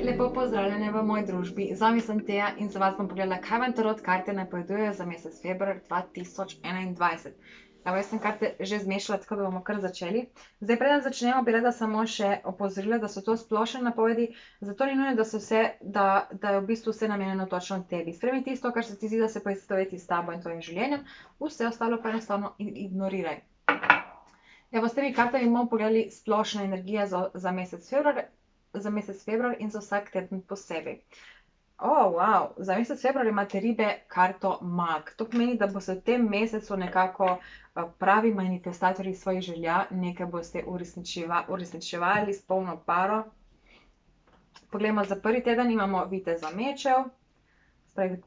lepo pozdravljene v moji družbi. Z vami sem Teja in za vas bom pogledala, kaj vam tarot karte napovedujejo za mesec februar 2021. Evo, jaz sem karte že zmešala, tako da bomo kar začeli. Zdaj, preden začnemo, bi rada samo še opozorila, da so to splošne napovedi, zato ni nujno, da je v bistvu vse namenjeno točno tebi. Spremi tisto, kar se ti zdi, da se poistoveti s tabo in tvojim življenjem, vse ostalo pa enostavno ignoriraj. Evo, s temi kartami bomo pogledali splošna energija za mesec februar in za vsak teden posebej. Wow, za mesec februar imate ribe karto mag. To pomeni, da boste v tem mesecu nekako pravi manifestatorji svojih želja, nekaj boste uresničevali s polno paro. Poglejmo, za prvi teden imamo viteza mečev,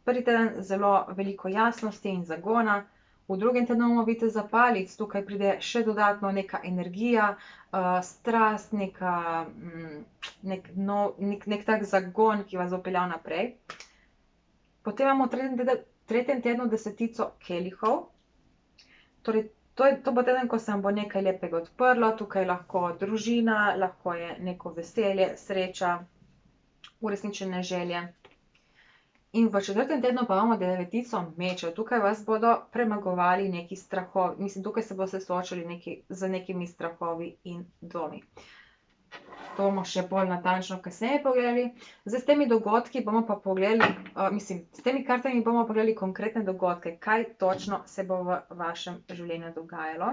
prvi teden zelo veliko jasnosti in zagona. V drugem tednu imamo viteza palic, tukaj pride še dodatno neka energija, strast, nek tak zagon, ki vas bo peljal naprej. Potem imamo v tretjem tednu desetico kelihov. Torej, to bo teden, ko se vam bo nekaj lepega odprlo, tukaj lahko družina, lahko je neko veselje, sreča, uresničene želje. In v četrtem tednu pa imamo devetico mečev. Tukaj vas bodo premagovali neki strahovi, mislim, tukaj se boste soočali z nekimi strahovi in dvomi. To bomo še bolj natančno kasneje pogledali. Zdaj, s temi dogodki bomo pa pogledali, s temi kartami bomo pogledali konkretne dogodke, kaj točno se bo v vašem življenju dogajalo.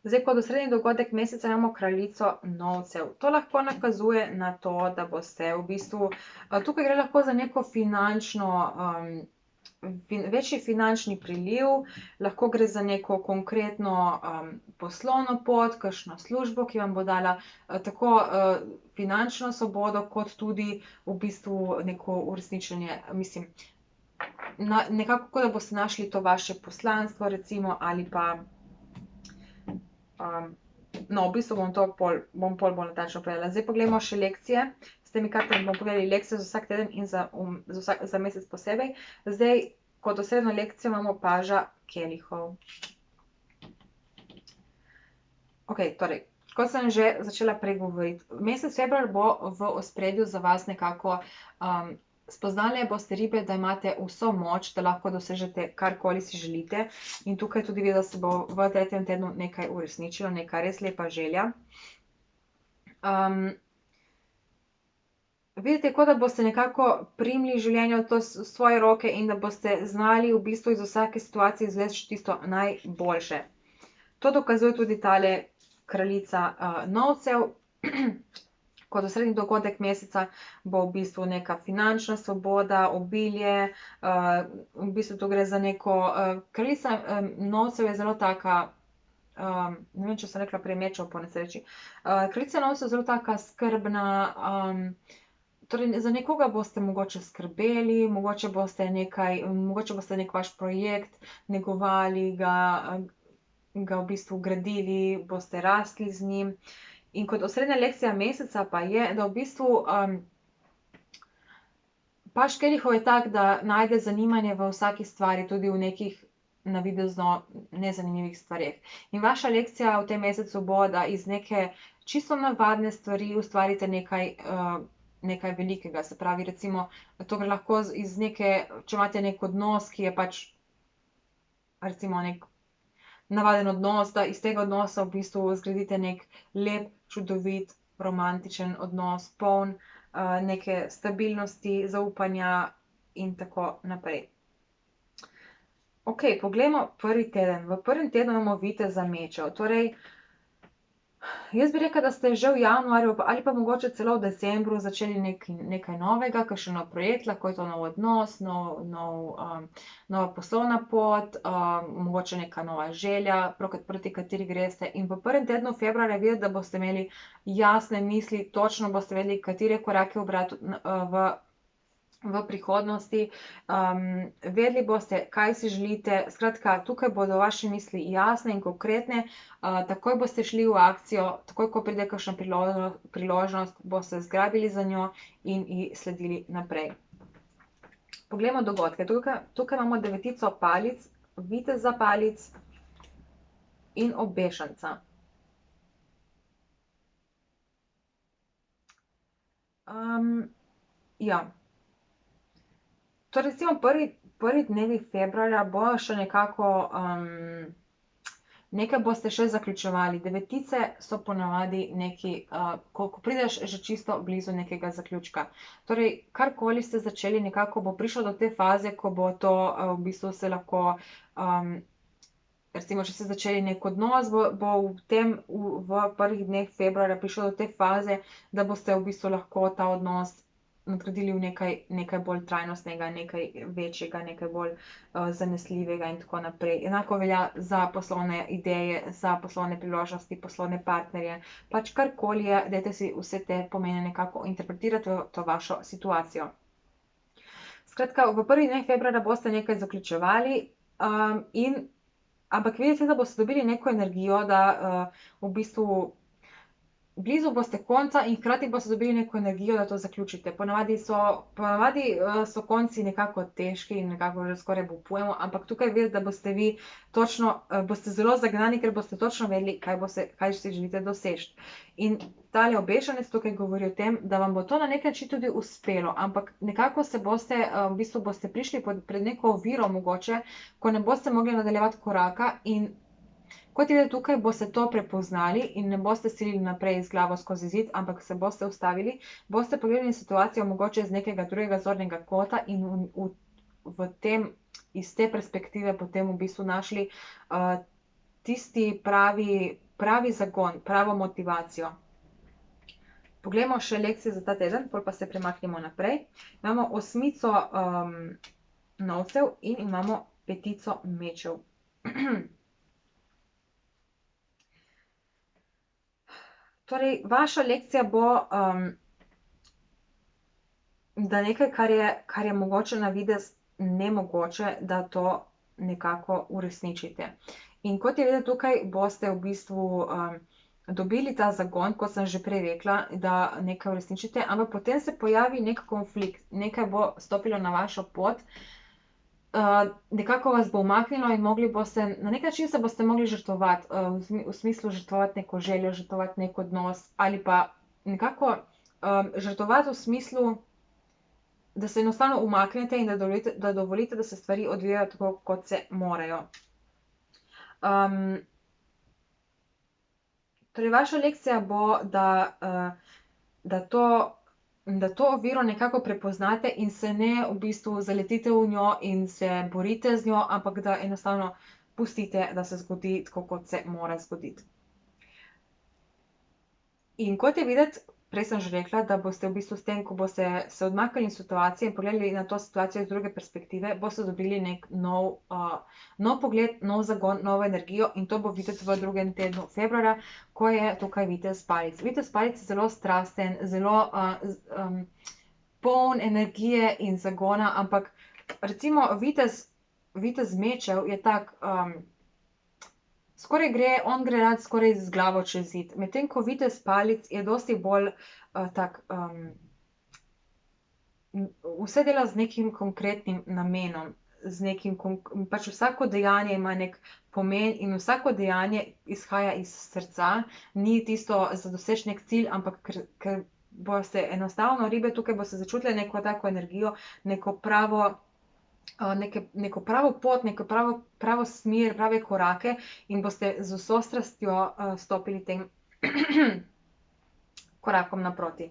Zdaj, kot osrednji dogodek meseca imamo kraljico novcev. To lahko nakazuje na to, da boste v bistvu, tukaj gre lahko za neko večji finančni priliv, lahko gre za neko konkretno poslovno pot, kakšno službo, ki vam bo dala tako finančno svobodo, kot tudi v bistvu neko uresničenje, mislim, nekako, da boste našli to vaše poslanstvo, recimo, ali pa v bistvu bom pol bolj natančno povedala. Zdaj pogledamo še lekcije. S temi kartami bomo pogledali lekcije za vsak teden in za mesec posebej. Zdaj, kot osrednjo lekcijo imamo paža kelihov. Ok, torej, kot sem že začela pregovoriti, mesec februar bo v ospredju za vas nekako spoznali boste ribe, da imate vso moč, da lahko dosežete karkoli si želite, in tukaj tudi videti, da se bo v tretjem tednu nekaj uresničilo, neka res lepa želja. Vidite, kot da boste nekako primili življenje v svoje roke in da boste znali v bistvu iz vsake situacije izvleči tisto najboljše. To dokazuje tudi tale kraljica novcev. Kot osrednji dogodek meseca bo v bistvu neka finančna svoboda, obilje, v bistvu to gre za neko, kraljica novcev je zelo taka, ne vem, če sem rekla prej mečev po nesreči, kraljica novcev je zelo taka skrbna, torej za nekoga boste mogoče skrbeli, mogoče boste nek vaš projekt negovali, ga v bistvu gradili, boste rasli z njim. In kot osrednja lekcija meseca pa je, da v bistvu paž kelihov je tak, da najde zanimanje v vsaki stvari, tudi v nekih navidezno nezanimivih stvareh. In vaša lekcija v tem mesecu bo, da iz neke čisto navadne stvari ustvarite nekaj velikega. Se pravi, recimo, to gre lahko iz neke, če imate nek odnos, ki je pač recimo nek navaden odnos, da iz tega odnosa v bistvu zgradite nek lep, čudovit, romantičen odnos, poln neke stabilnosti, zaupanja in tako naprej. Ok, poglejmo prvi teden. V prvem tednu imamo viteza mečev. Torej, jaz bi rekla, da ste že v januarju ali pa mogoče celo v decembru začeli nekaj novega, kakšen nov projekt, lahko je to nov odnos, nova poslovna pot, mogoče neka nova želja, proti kateri greste. In v prvem tednu februarja videti, da boste imeli jasne misli, točno boste vedeli, katere korake ubrati v prihodnosti, vedeli boste, kaj si želite. Skratka, tukaj bodo vaše misli jasne in konkretne, takoj boste šli v akcijo, takoj, ko pride kakšna priložnost, boste zgrabili za njo in ji sledili naprej. Poglejmo dogodke. Tukaj imamo devetico palic, viteza palic in obešanca. Ja. To recimo prvi dnevi februarja bojo še nekako, nekaj boste še zaključevali. Devetice so ponavadi neki, ko prideš že čisto blizu nekega zaključka. Torej, karkoli ste začeli, nekako bo prišlo do te faze, ko bo to v bistvu se lahko, recimo, če ste začeli nek odnos, bo v prvih dneh februarja prišlo do te faze, da boste v bistvu lahko ta odnos nadgradili v nekaj bolj trajnostnega, nekaj večjega, nekaj bolj zanesljivega in tako naprej. Enako velja za poslovne ideje, za poslovne priložnosti, poslovne partnerje, pač karkoli je, dajte si vse te pomene nekako interpretirati v to vašo situacijo. Skratka, v prvih dneh februarja boste nekaj zaključevali, ampak vidite, da boste dobili neko energijo, da v bistvu blizu boste konca in hkrati boste dobili neko energijo, da to zaključite. Ponavadi so konci nekako težki in nekako že skoraj obupujemo, ampak tukaj vidite, da boste vi točno, boste zelo zagnani, ker boste točno vedeli, kaj si želite doseči. In tale obešanec tukaj govori o tem, da vam bo to na nek način tudi uspelo, ampak nekako v bistvu boste prišli pred neko oviro mogoče, ko ne boste mogli nadaljevati koraka in kot je tukaj, boste to prepoznali in ne boste silili naprej z glavo skozi zid, ampak se boste ustavili, boste pogledali situacijo mogoče z nekega drugega zornega kota in iz te perspektive potem v bistvu našli tisti pravi zagon, pravo motivacijo. Poglejmo še lekcije za ta teden, potem pa se premaknemo naprej. Imamo 8 novcev in imamo 5 mečev. Torej, vaša lekcija bo, da nekaj, kar je mogoče na videz nemogoče, da to nekako uresničite. In kot je videti tukaj, boste v bistvu dobili ta zagon, kot sem že prej rekla, da nekaj uresničite, ampak potem se pojavi nek konflikt, nekaj bo stopilo na vašo pot, nekako vas bo umaknilo in na nek način se boste mogli žrtvovati, v smislu žrtvovati neko željo, žrtvovati nek odnos ali pa nekako žrtvovati v smislu, da se enostavno umaknete in da dovolite, da se stvari odvijajo tako, kot se morajo. Torej, vaša lekcija bo, da to oviro nekako prepoznate in se ne v bistvu zaletite v njo in se borite z njo, ampak da enostavno pustite, da se zgodi tako, kot se mora zgoditi. In kot je videti, prej sem že rekla, da boste v bistvu s tem, ko boste se odmaknili situacije in pogledali na to situacijo iz druge perspektive, boste dobili nek nov pogled, nov zagon, novo energijo in to bo videti v drugem tednu februarja, ko je tukaj vitez palic. Vitez palic je zelo strasten, zelo poln energije in zagona, ampak recimo vitez mečev je tak, on gre rad skoraj z glavo čez zid, medtem ko vitez palic je dosti bolj tak, vse dela z nekim konkretnim namenom, pač vsako dejanje ima nek pomen in vsako dejanje izhaja iz srca, ni tisto za doseči nek cilj, ampak ker boste enostavno ribe, tukaj boste začutili neko tako energijo, neko pravo pot, neko pravo smer, prave korake in boste z vso strastjo stopili tem korakom naproti.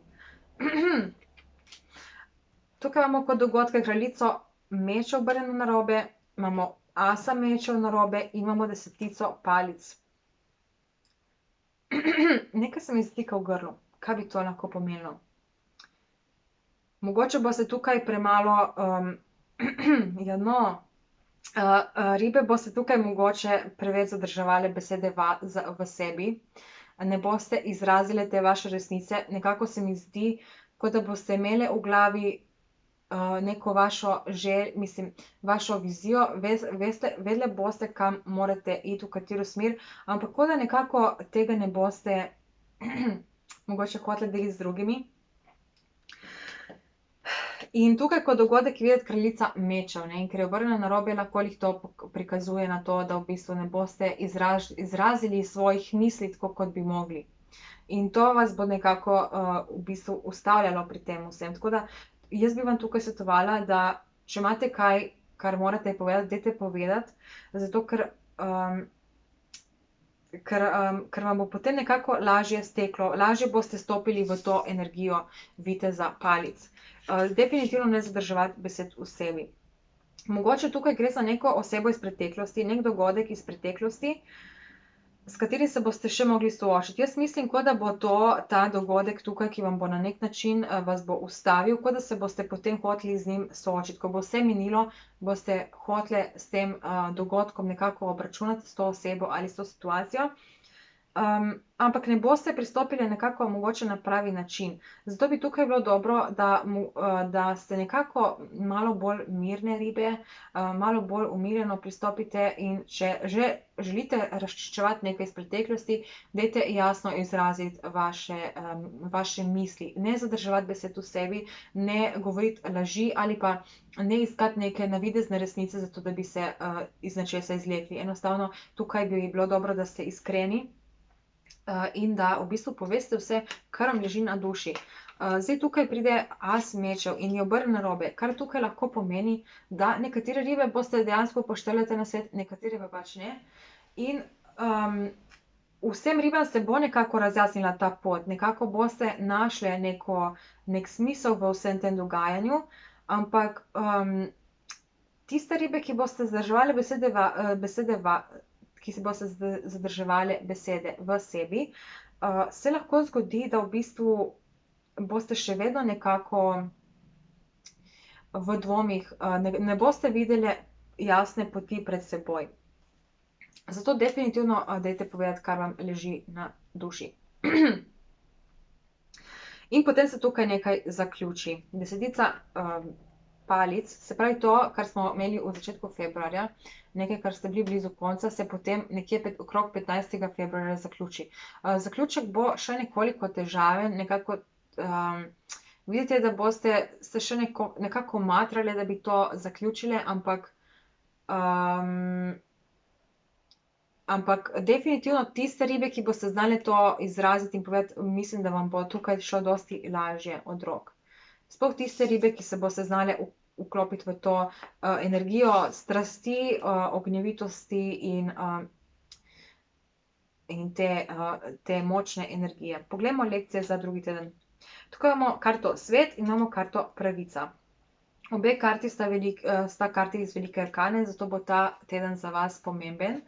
Tukaj imamo kot dogodke kraljico mečev obrnjeno narobe, imamo asa mečev narobe in imamo 10 palic. Nekaj se mi zatika v grlu. Kaj bi to lahko pomenilo? Mogoče boste tukaj premalo, ribe boste tukaj mogoče preveč zadrževale besede v sebi, ne boste izrazile te vaše resnice, nekako se mi zdi, kot da boste imele v glavi neko vašo vašo vizijo, vedele boste, kam morate iti, v katero smer, ampak kot da nekako tega ne boste mogoče hoteli deliti z drugimi. In tukaj kot dogodek je videti kraljica mečev, in ker je obrnjena narobe, lahko jih to prikazuje na to, da v bistvu ne boste izrazili svojih misli tako, kot bi mogli. In to vas bo nekako v bistvu ustavljalo pri tem vsem. Tako da jaz bi vam tukaj svetovala, da če imate kaj, kar morate povedati, dajte povedati, zato ker vam bo potem nekako lažje steklo, lažje boste stopili v to energijo viteza palic. Definitivno ne zadrževati besed v sebi. Mogoče tukaj gre za neko osebo iz preteklosti, nek dogodek iz preteklosti, s katerim se boste še mogli soočiti. Jaz mislim, kot da bo ta dogodek tukaj, ki vam bo na nek način vas bo ustavil, kot da se boste potem hoteli z njim soočiti. Ko bo vse minilo, boste hoteli s tem dogodkom nekako obračunati, s to osebo ali s to situacijo. Ampak ne boste pristopili nekako mogoče na pravi način. Zato bi tukaj bilo dobro, da ste nekako malo bolj mirne ribe, malo bolj umirjeno pristopite in če že želite razčiščevati nekaj iz preteklosti, dajte jasno izraziti vaše misli. Ne zadrževati besed v sebi, ne govoriti laži ali pa ne iskati neke navidezne resnice, zato da bi se iz nečesa izvlekli. Enostavno tukaj bi bilo dobro, da ste iskreni. In da v bistvu poveste vse, kar vam leži na duši. Zdaj tukaj pride as mečev in je obrnjen narobe, kar tukaj lahko pomeni, da nekatere ribe boste dejansko upoštevali na svet, nekatere pa pač ne. In vsem ribam se bo nekako razjasnila ta pot, nekako boste našli nek smisel v vsem tem dogajanju, ampak tiste ribe, ki boste zadrževali ki se boste zadrževali besede v sebi, se lahko zgodi, da v bistvu boste še vedno nekako v dvomih, ne boste videli jasne poti pred seboj. Zato definitivno dajte povedati, kar vam leži na duši. In potem se tukaj nekaj zaključi. Desetica palic, se pravi to, kar smo imeli v začetku februarja, nekaj, kar ste bili blizu konca, se potem nekje okrog 15. februarja zaključi. Zaključek bo še nekoliko težaven, nekako vidite, da boste se še nekako matrali, da bi to zaključili, ampak definitivno tiste ribe, ki boste znali to izraziti in povedati, mislim, da vam bo tukaj šlo dosti lažje od rok. Sploh tiste ribe, ki se boste znali vklopiti v to energijo strasti, ognjevitosti in te močne energije. Poglejmo lekcije za drugi teden. Tukaj imamo karto svet in imamo karto pravica. Obe karti sta karti iz velike arkane, zato bo ta teden za vas pomemben.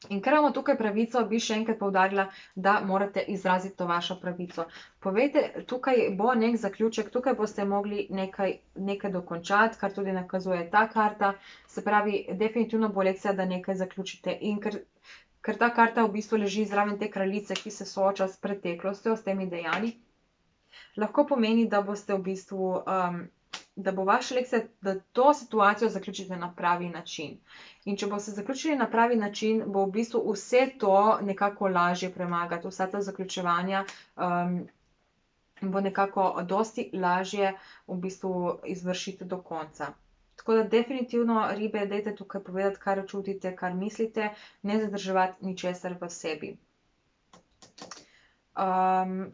In ker imamo tukaj pravico, bi še enkrat poudarila, da morate izraziti to vašo pravico. Povejte, tukaj bo nek zaključek, tukaj boste mogli nekaj dokončati, kar tudi nakazuje ta karta. Se pravi, definitivno bo lekcija, da nekaj zaključite. In ker ta karta v bistvu leži zraven te kraljice, ki se sooča s preteklostjo, s temi dejanji, lahko pomeni, da boste v bistvu da bo vaša lekcija, da to situacijo zaključite na pravi način. In če boste zaključili na pravi način, bo v bistvu vse to nekako lažje premagati, vsa ta zaključevanja bo nekako dosti lažje v bistvu izvršiti do konca. Tako da definitivno, ribe, dajte tukaj povedati, kar čutite, kar mislite, ne zadrževati ničesar v sebi.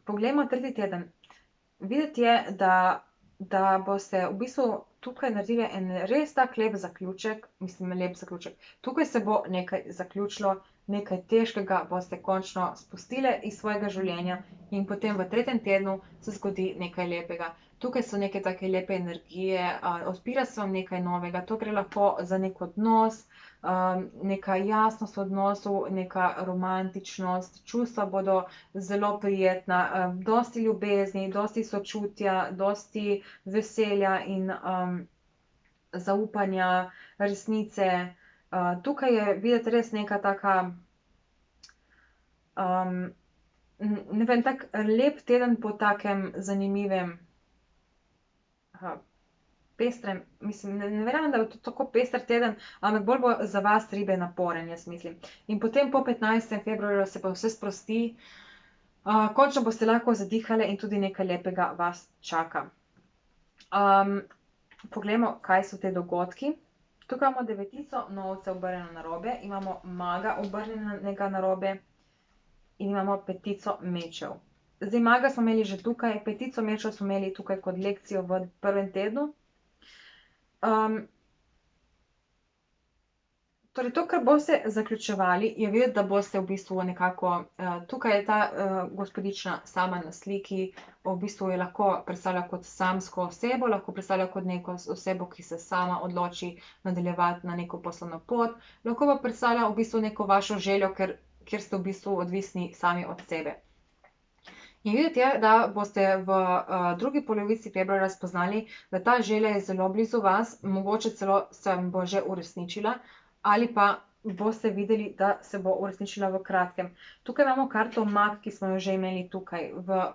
Poglejmo tretji teden. Videti je, da boste v bistvu tukaj naredili en res tak lep zaključek, tukaj se bo nekaj zaključilo, nekaj težkega boste končno spustili iz svojega življenja in potem v tretjem tednu se zgodi nekaj lepega. Tukaj so neke take lepe energije, odpira se vam nekaj novega, to gre lahko za nek odnos, neka jasnost v odnosu, neka romantičnost, čustva bodo zelo prijetna, dosti ljubezni, dosti sočutja, dosti veselja in zaupanja, resnice. Tukaj je videti res neka taka, ne vem, tak lep teden po takem zanimivem, pestrem, mislim, ne verjamem, da bo to tako pester teden, ampak bolj bo za vas ribe naporen, jaz mislim. In potem po 15. februarju se pa vse sprosti, končno boste lahko zadihali in tudi nekaj lepega vas čaka. Poglejmo, kaj so te dogodki. Tukaj imamo devetico novcev obrnjeno narobe, imamo maga obrnjenega narobe in imamo petico mečev. Zdaj, maga smo imeli že tukaj, petico mečev smo imeli tukaj kot lekcijo v prvem tednu. Torej, to, kar boste zaključevali, je videti, da boste v bistvu nekako, tukaj je ta gospodična sama na sliki, v bistvu je lahko predstavlja kot samsko osebo, lahko predstavlja kot neko osebo, ki se sama odloči nadaljevati na neko poslovno pot, lahko pa predstavlja v bistvu neko vašo željo, kjer ste v bistvu odvisni sami od sebe. In videti je, da boste v drugi polovici februarja spoznali, da ta želja je zelo blizu vas, mogoče celo se vam bo že uresničila, ali pa boste videli, da se bo uresničila v kratkem. Tukaj imamo karto mag, ki smo jo že imeli tukaj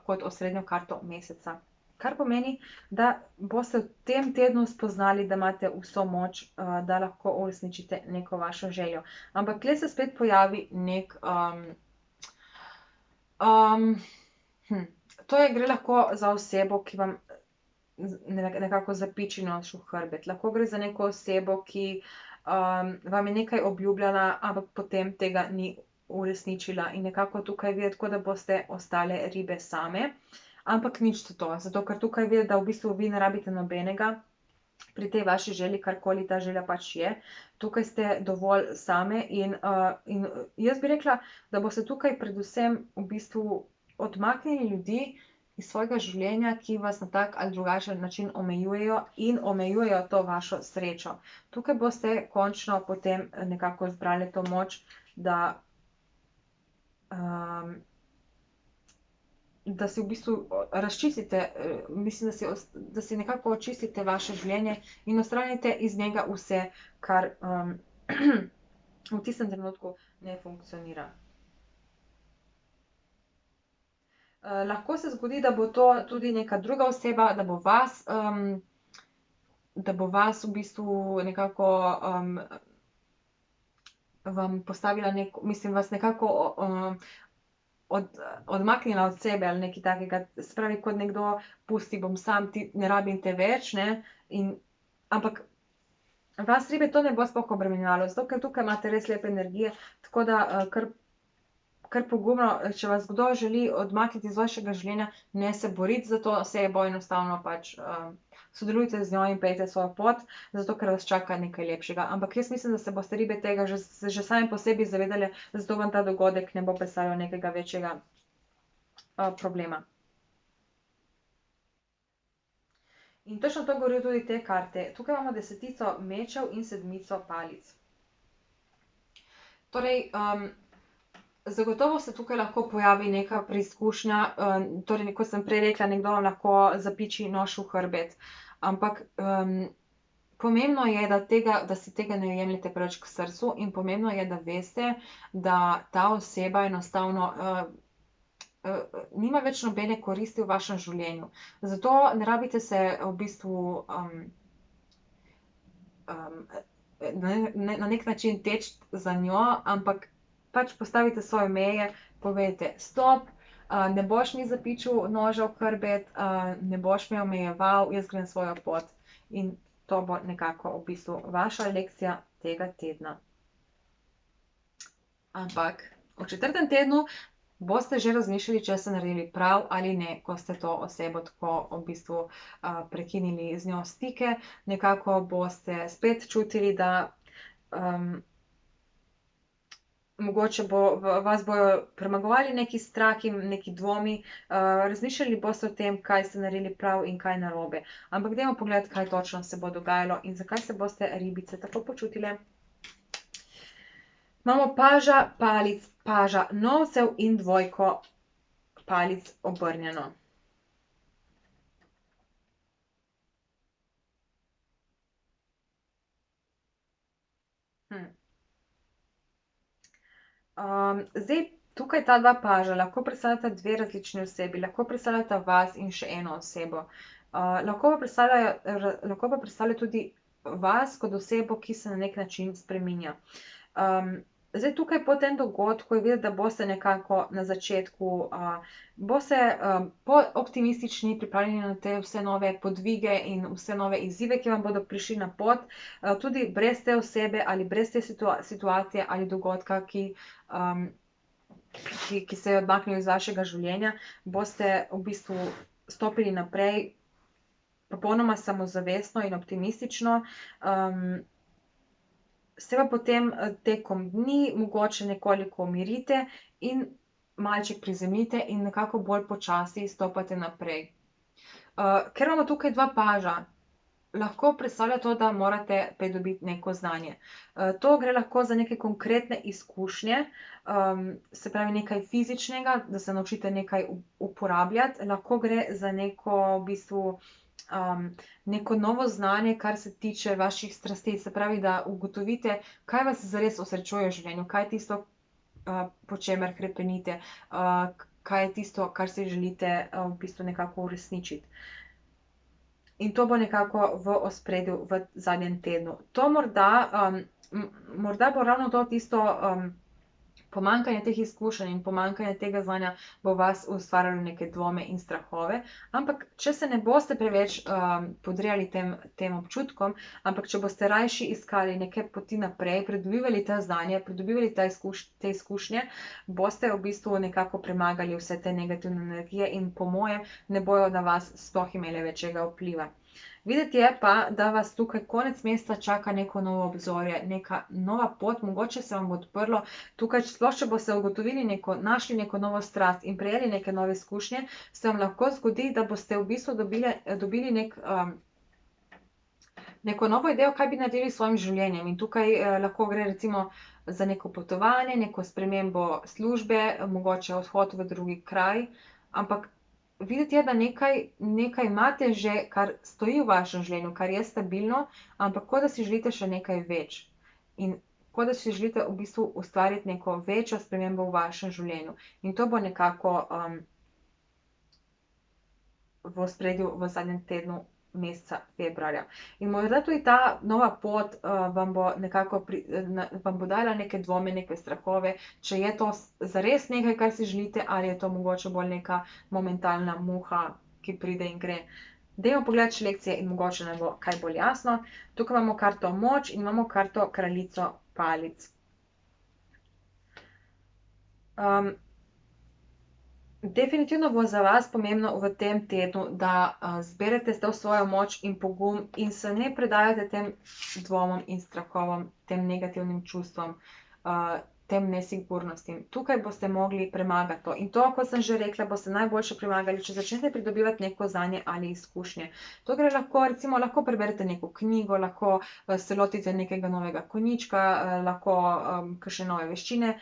kot osrednjo karto meseca. Kar pomeni, da boste v tem tednu spoznali, da imate vso moč, da lahko uresničite neko vašo željo. Ampak tukaj se spet pojavi gre lahko za osebo, ki vam nekako zapiči nož v hrbet. Lahko gre za neko osebo, ki vam je nekaj obljubljala, ampak potem tega ni uresničila in nekako tukaj videti, kot da boste ostale ribe same, ampak nič to, zato ker tukaj videti, da v bistvu vi ne rabite nobenega pri tej vaši želji, karkoli ta želja pač je. Tukaj ste dovolj same in jaz bi rekla, da boste tukaj predvsem v bistvu odmaknili ljudi iz svojega življenja, ki vas na tak ali drugačen način omejujejo in omejujejo to vašo srečo. Tukaj boste končno potem nekako zbrali to moč, da si v bistvu razčistite, mislim, da si nekako očistite vaše življenje in odstranite iz njega vse, kar v tistem trenutku ne funkcionira. Lahko se zgodi, da bo to tudi neka druga oseba, da bo vas v bistvu nekako vam postavila vas nekako odmaknila od sebe ali nekaj takega. Se pravi, kot nekdo pusti, bom sam, ti ne rabim te več, ne, ampak vas ribe to ne bo sploh obremenjevalo, zato ker tukaj imate res lepe energije, tako da kar pogumno, če vas kdo želi odmakniti iz vašega življenja, ne se boriti za to osebo, enostavno pač sodelujte z njo in pejte svojo pot, zato ker vas čaka nekaj lepšega. Ampak jaz mislim, da se boste ribe tega že sami po sebi zavedali, zato vam ta dogodek ne bo predstavljal nekega večjega problema. In točno to govorijo tudi te karte. Tukaj imamo desetico mečev in sedmico palic. Torej, zagotovo se tukaj lahko pojavi neka preizkušnja, torej, kot sem prej rekla, nekdo vam lahko zapiči nož v hrbet, ampak pomembno je, da si tega ne jemljete preveč k srcu in pomembno je, da veste, da ta oseba enostavno nima več nobene koristi v vašem življenju. Zato ne rabite se v bistvu na nek način teči za njo, ampak pač postavite svoje meje, povejte stop, ne boš mi zapičil noža v hrbet, ne boš me omejeval, jaz grem svojo pot. In to bo nekako v bistvu vaša lekcija tega tedna. Ampak v četrtem tednu boste že razmišljali, če ste naredili prav ali ne, ko ste to osebo tako v bistvu prekinili z njo stike. Nekako boste spet čutili, da mogoče vas bojo premagovali neki strahi, neki dvomi, razmišljali boste o tem, kaj ste naredili prav in kaj narobe. Ampak dajmo pogledati, kaj točno se bo dogajalo in zakaj se boste ribice tako počutile. Imamo paža palic, paža novcev in dvojko palic obrnjeno. Zdaj, tukaj ta dva paža lahko predstavljata dve različni osebi, lahko predstavljata vas in še eno osebo. Lahko pa predstavlja tudi vas kot osebo, ki se na nek način spreminja. Zdaj tukaj po tem dogodku je videti, da boste nekako na začetku, boste optimistični, pripravljeni na te vse nove podvige in vse nove izzive, ki vam bodo prišli na pot, tudi brez te osebe ali brez te situacije ali dogodka, ki se je odmaknil iz vašega življenja, boste v bistvu stopili naprej popolnoma samozavestno in optimistično. Se pa potem tekom dni mogoče nekoliko umirite in malček prizemljite in nekako bolj počasi stopate naprej. Ker imamo tukaj 2 paža, lahko predstavlja to, da morate pridobiti neko znanje. To gre lahko za neke konkretne izkušnje, se pravi nekaj fizičnega, da se naučite nekaj uporabljati, lahko gre za neko v bistvu neko novo znanje, kar se tiče vaših strasti, se pravi, da ugotovite, kaj vas zares osrečuje v življenju, kaj je tisto, po čemer hrepenite, kaj je tisto, kar si želite v bistvu nekako uresničiti. In to bo nekako v ospredju v zadnjem tednu. To morda bo ravno to tisto, pomanjkanje teh izkušenj in pomanjkanje tega znanja bo vas ustvarjalo neke dvome in strahove, ampak če se ne boste preveč podrejali tem občutkom, ampak če boste rajši iskali neke poti naprej, pridobivali ta znanja, pridobivali te izkušnje, boste v bistvu nekako premagali vse te negativne energije in po mojem ne bojo na vas sploh imele večjega vpliva. Videti je pa, da vas tukaj konec meseca čaka neko novo obzorje, neka nova pot, mogoče se vam bo odprlo. Tukaj sploh, če boste ugotovili našli neko novo strast in prejeli neke nove izkušnje, se vam lahko zgodi, da boste v bistvu dobili neko novo idejo, kaj bi naredili s svojim življenjem. In tukaj lahko gre recimo za neko potovanje, neko spremembo službe, mogoče odhod v drugi kraj, ampak videti je, da nekaj imate že, kar stoji v vašem življenju, kar je stabilno, ampak kot da si želite še nekaj več. In kot da si želite v bistvu ustvariti neko večjo spremembo v vašem življenju. In to bo nekako v ospredju v zadnjem tednu meseca februarja. In morda tudi ta nova pot vam bo dala neke dvome, neke strahove, če je to zares nekaj, kar si želite, ali je to mogoče bolj neka momentalna muha, ki pride in gre. Dajmo pogledati še lekcije in mogoče nam bo kaj bolj jasno. Tukaj imamo karto moč in imamo karto kraljico palic. Definitivno bo za vas pomembno v tem tednu, da zberete to svojo moč in pogum in se ne predajate tem dvomom in strahovom, tem negativnim čustvom, tem nesigurnostim. Tukaj boste mogli premagati to. In to, kot sem že rekla, boste najboljše premagali, če začnete pridobivati neko znanje ali izkušnje. To gre lahko preberete neko knjigo, lahko se lotite nekega novega konjička, lahko kakšne nove veščine,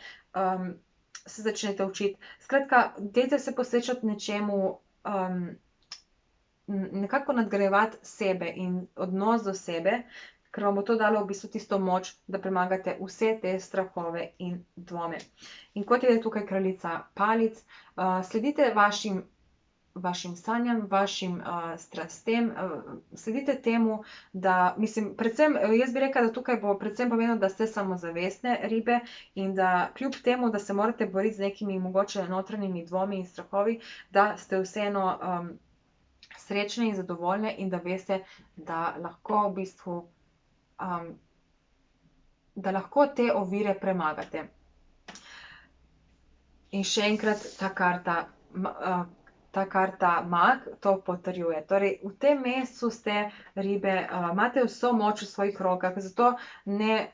se začnete učiti. Skratka, dajte se posvečati nečemu, nekako nadgrajevati sebe in odnos do sebe, ker vam bo to dalo v bistvu tisto moč, da premagate vse te strahove in dvome. In kot je tukaj kraljica palic, sledite vašim sanjam, vašim strastem, sledite temu, da, predvsem, jaz bi rekla, da tukaj bo predvsem pomenilo, da ste samozavestne ribe in da kljub temu, da se morate boriti z nekimi mogoče notranjimi dvomi in strahovi, da ste vseeno srečne in zadovoljne in da veste, da lahko v bistvu, da lahko te ovire premagate. In še enkrat ta karta mag to potrjuje. Torej, v tem mesecu ste ribe, imate vso moč v svojih rokah, zato ne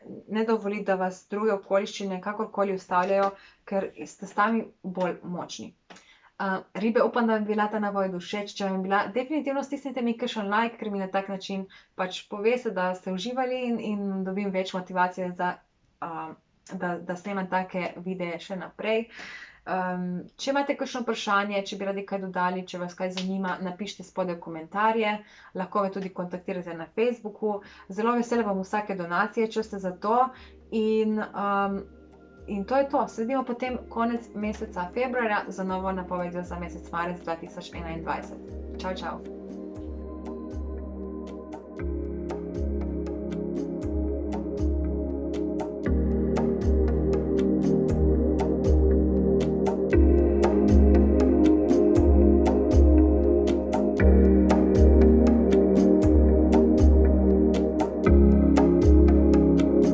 dovolite, da vas druge okoliščine kakorkoli ustavljajo, ker ste sami bolj močni. Ribe, upam, da vam je bila ta napoved všeč. Če vam je bila, definitivno stisnite mi kakšen like, ker mi na tak način pač poveste, da ste uživali in dobim več motivacije da snemam take videe še naprej. Če imate kakšno vprašanje, če bi radi kaj dodali, če vas kaj zanima, napišite spodaj v komentarje, lahko me tudi kontaktirate na Facebooku. Zelo vesela bom vsake donacije, če ste za to. In to je to. Sledimo potem konec meseca februarja za novo napovedjo za mesec marec 2021. Čau, čau.